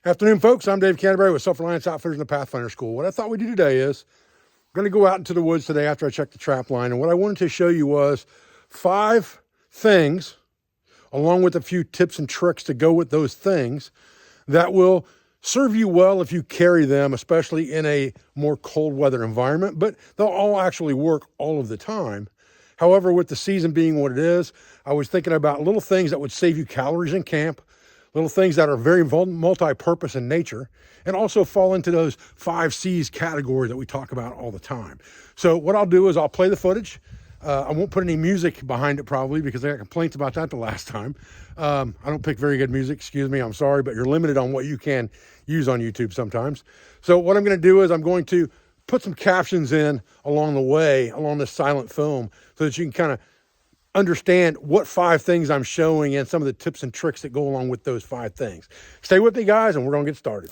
Afternoon, folks. I'm Dave Canterbury with Self-Reliance Outfitters and the Pathfinder School. What I thought we'd do today is I'm going to go out into the woods today after I check the trap line. And what I wanted to show you was 5 things, along with a few tips and tricks to go with those things that will serve you well if you carry them, especially in a more cold weather environment, but they'll all actually work all of the time. However, with the season being what it is, I was thinking about little things that would save you calories in camp, little things that are very multi-purpose in nature, and also fall into those 5 C's category that we talk about all the time. So what I'll do is I'll play the footage. I won't put any music behind it probably because I got complaints about that the last time. I don't pick very good music, excuse me, I'm sorry, but you're limited on what you can use on YouTube sometimes. So what I'm gonna do is I'm going to put some captions in along the way, along this silent film, so that you can kind of understand what 5 things I'm showing and some of the tips and tricks that go along with those 5 things. Stay with me, guys, and we're gonna get started.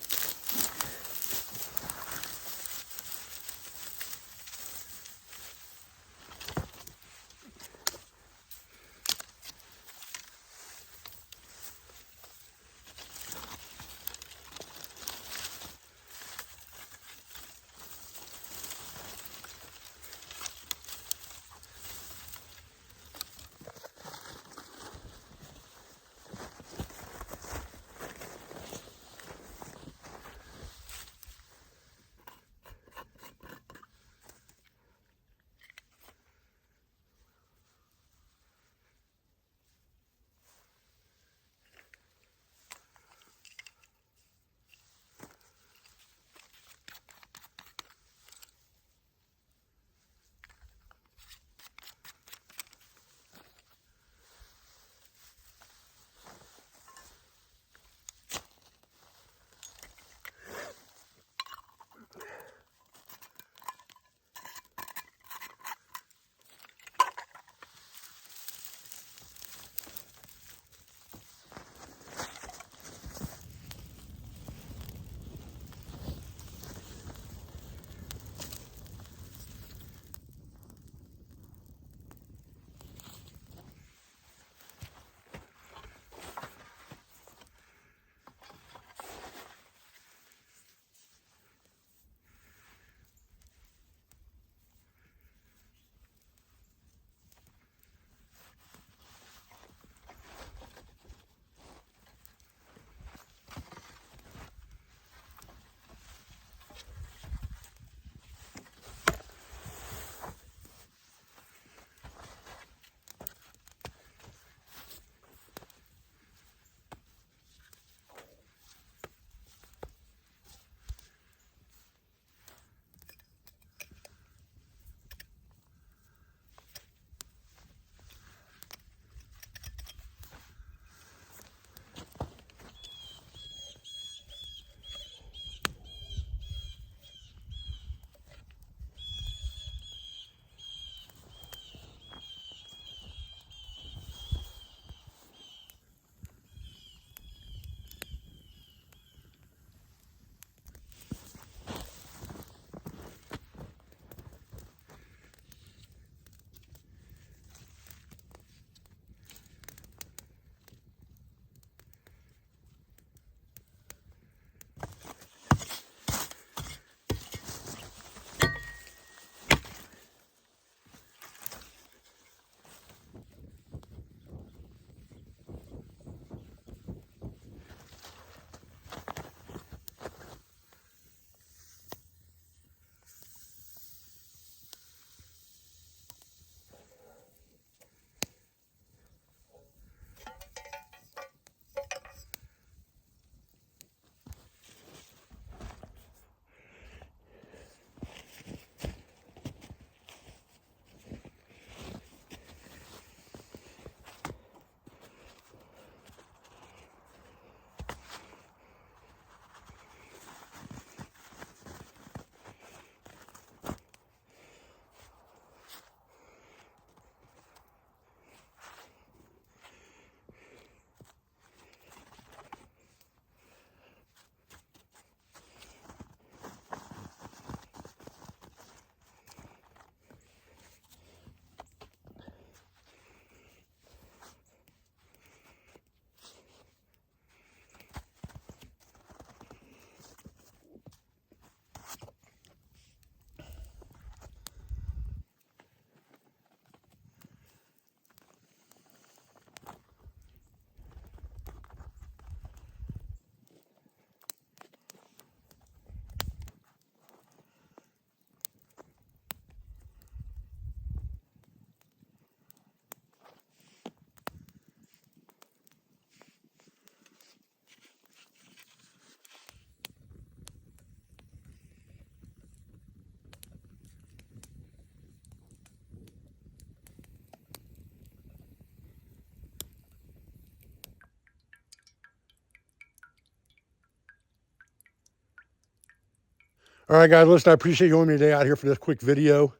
All right, guys, listen, I appreciate you joining me today out here for this quick video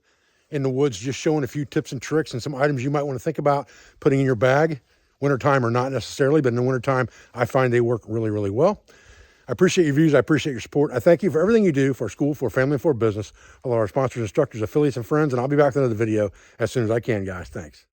in the woods, just showing a few tips and tricks and some items you might want to think about putting in your bag. Wintertime or not necessarily, but in the wintertime, I find they work really, really well. I appreciate your views. I appreciate your support. I thank you for everything you do for our school, for our family, and for our business, all of our sponsors, instructors, affiliates, and friends, and I'll be back with another video as soon as I can, guys. Thanks.